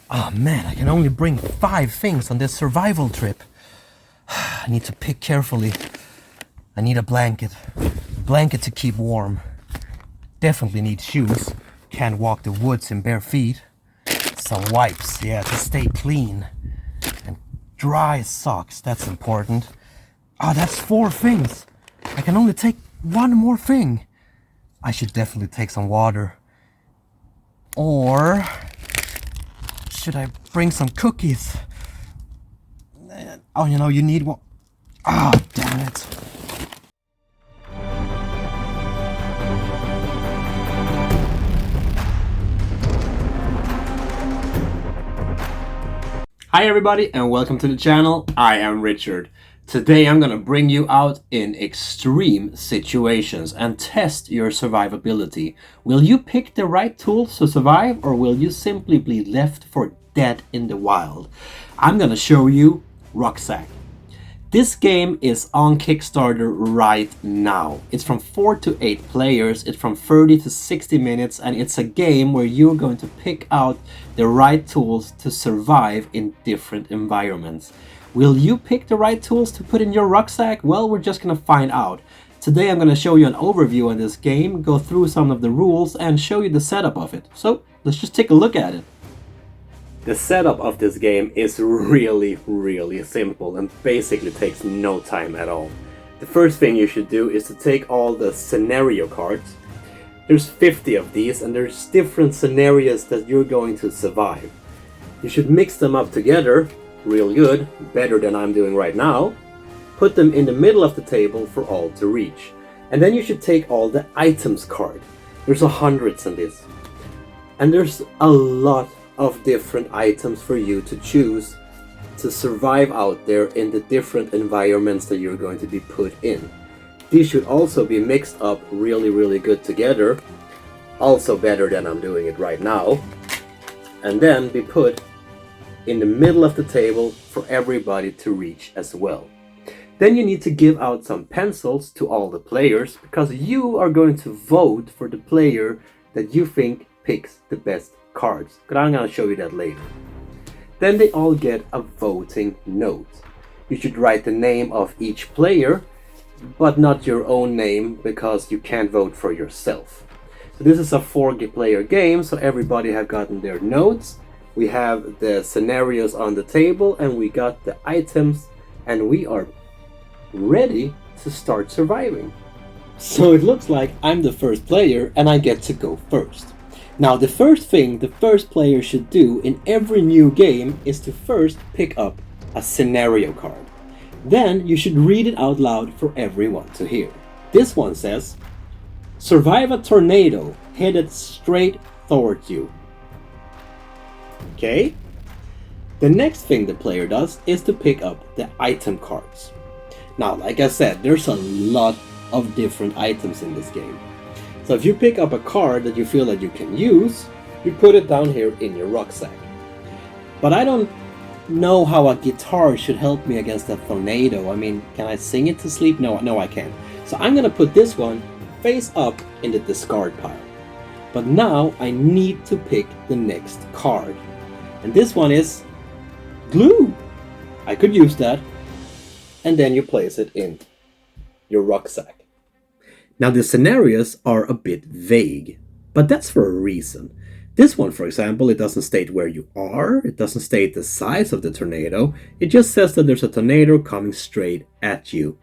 Oh man, I can only bring 5 things on this survival trip. I need to pick carefully. I need a blanket. Blanket to keep warm. Definitely need shoes. Can't walk the woods in bare feet. Some wipes, yeah, to stay clean. And dry socks, that's important. Oh, that's 4 things. I can only take 1 more thing. I should definitely take some water. Or should I bring some cookies? Oh, you need one. Oh, damn it. Hi everybody and welcome to the channel. I am Richard. Today I'm gonna bring you out in extreme situations and test your survivability. Will you pick the right tools to survive, or will you simply be left for dead in the wild? I'm gonna show you Rucksack. This game is on Kickstarter right now. It's from 4 to 8 players, it's from 30 to 60 minutes, and it's a game where you're going to pick out the right tools to survive in different environments. Will you pick the right tools to put in your rucksack? Well, we're just gonna find out. Today I'm gonna show you an overview on this game, go through some of the rules, and show you the setup of it. So let's just take a look at it. The setup of this game is really simple and basically takes no time at all. The first thing you should do is to take all the scenario cards. There's 50 of these and there's different scenarios that you're going to survive. You should mix them up together, real good, better than I'm doing right now. Put them in the middle of the table for all to reach. And then you should take all the items card. There's hundreds in this. And there's a lot of different items for you to choose to survive out there in the different environments that you're going to be put in. These should also be mixed up really good together, also better than I'm doing it right now, and then be put in the middle of the table for everybody to reach as well. Then you need to give out some pencils to all the players, because you are going to vote for the player that you think picks the best cards, but I'm gonna show you that later. Then they all get a voting note. You should write the name of each player, but not your own name, because you can't vote for yourself. So this is a 4-player game, so everybody have gotten their notes. We have the scenarios on the table and we got the items, and we are ready to start surviving. So it looks like I'm the first player and I get to go first. Now the first thing the first player should do in every new game is to first pick up a scenario card. Then you should read it out loud for everyone to hear. This one says, survive a tornado headed straight towards you. Okay? The next thing the player does is to pick up the item cards. Now, like I said, there's a lot of different items in this game. So if you pick up a card that you feel that you can use, you put it down here in your rucksack. But I don't know how a guitar should help me against a tornado. I mean, can I sing it to sleep? No, I can't. So I'm gonna put this one face up in the discard pile. But now I need to pick the next card. And this one is glue. I could use that. And then you place it in your rucksack. Now the scenarios are a bit vague, but that's for a reason. This one, for example, it doesn't state where you are, it doesn't state the size of the tornado, it just says that there's a tornado coming straight at you.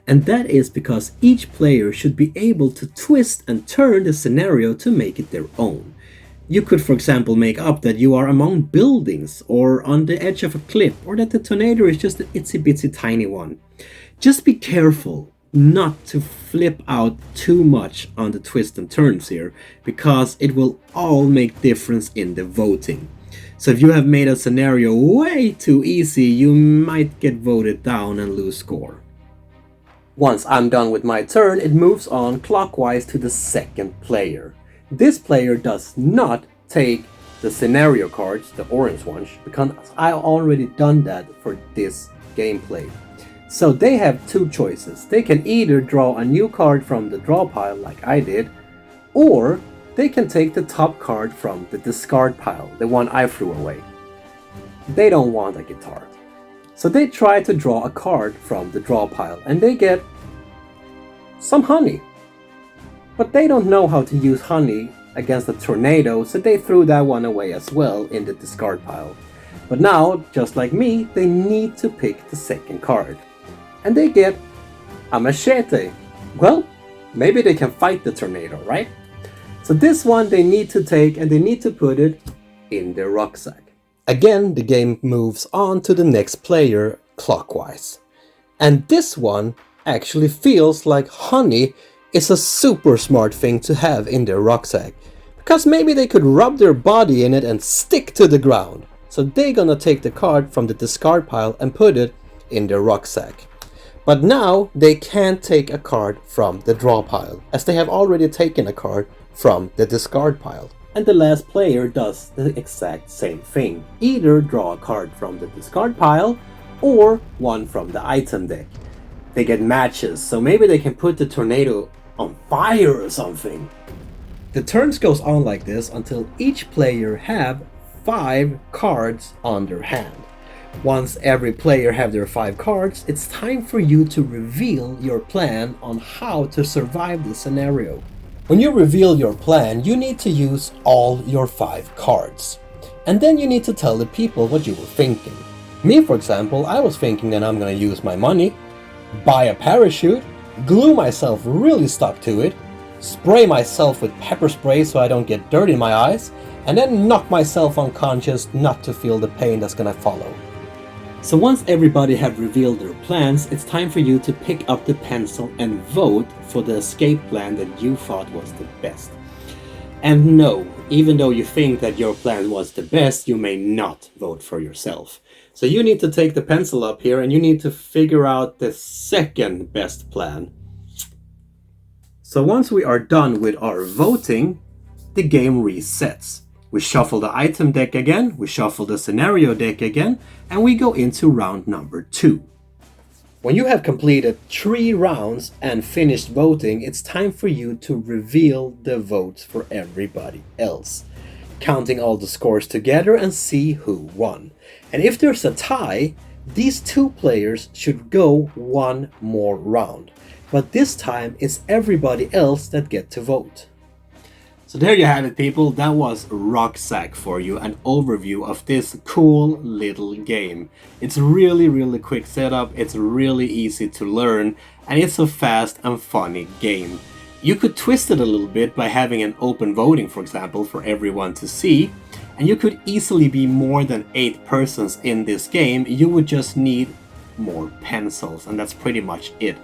And that is because each player should be able to twist and turn the scenario to make it their own. You could, for example, make up that you are among buildings or on the edge of a cliff, or that the tornado is just an itsy bitsy tiny one. Just be careful not to flip out too much on the twists and turns here, because it will all make difference in the voting. So if you have made a scenario way too easy, you might get voted down and lose score. Once I'm done with my turn, it moves on clockwise to the second player. This player does not take the scenario cards, the orange ones, because I already done that for this gameplay. So they have 2 choices. They can either draw a new card from the draw pile like I did, or they can take the top card from the discard pile, the one I threw away. they don't want a guitar. So they try to draw a card from the draw pile and they get some honey. But they don't know how to use honey against a tornado, so they threw that one away as well in the discard pile. But now, just like me, they need to pick the second card. And they get a machete. Well, maybe they can fight the tornado, right? So this one they need to take and they need to put it in their rucksack. Again, the game moves on to the next player clockwise. And this one actually feels like honey is a super smart thing to have in their rucksack. Because maybe they could rub their body in it and stick to the ground. So they're gonna take the card from the discard pile and put it in their rucksack. But now they can't take a card from the draw pile, as they have already taken a card from the discard pile. And the last player does the exact same thing. Either draw a card from the discard pile or one from the item deck. They get matches, so maybe they can put the tornado on fire or something. The turns goes on like this until each player have 5 cards on their hand. Once every player have their 5 cards, it's time for you to reveal your plan on how to survive the scenario. When you reveal your plan, you need to use all your 5 cards. And then you need to tell the people what you were thinking. Me, for example, I was thinking that I'm gonna use my money, buy a parachute, glue myself really stuck to it, spray myself with pepper spray so I don't get dirt in my eyes, and then knock myself unconscious not to feel the pain that's gonna follow. So once everybody have revealed their plans, it's time for you to pick up the pencil and vote for the escape plan that you thought was the best. And no, even though you think that your plan was the best, you may not vote for yourself. So you need to take the pencil up here and you need to figure out the second best plan. So once we are done with our voting, the game resets. We shuffle the item deck again, we shuffle the scenario deck again, and we go into round number 2. When you have completed 3 rounds and finished voting, it's time for you to reveal the votes for everybody else, counting all the scores together and see who won. And if there's a tie, these 2 players should go 1 more round. But this time it's everybody else that get to vote. So there you have it, people. That was Rucksack for you, an overview of this cool little game. It's really quick setup, it's really easy to learn, and it's a fast and funny game. You could twist it a little bit by having an open voting, for example, for everyone to see, and you could easily be more than 8 persons in this game. You would just need more pencils, and that's pretty much it.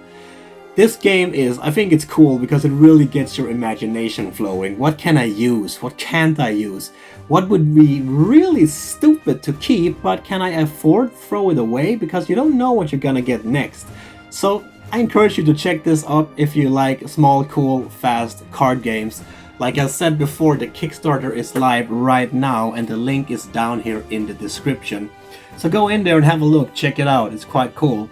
This game I think it's cool because it really gets your imagination flowing. What can I use? What can't I use? What would be really stupid to keep, but can I afford to throw it away? Because you don't know what you're gonna get next. So I encourage you to check this out if you like small, cool, fast card games. Like I said before, the Kickstarter is live right now and the link is down here in the description. So go in there and have a look, check it out, it's quite cool.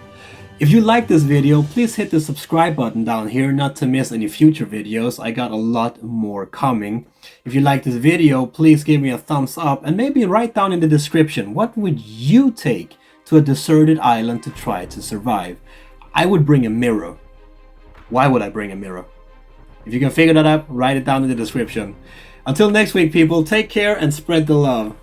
If you like this video, please hit the subscribe button down here not to miss any future videos. I got a lot more coming. If you like this video, please give me a thumbs up and maybe write down in the description what would you take to a deserted island to try to survive. I would bring a mirror. Why would I bring a mirror? If you can figure that out, write it down in the description. Until next week, people, take care and spread the love.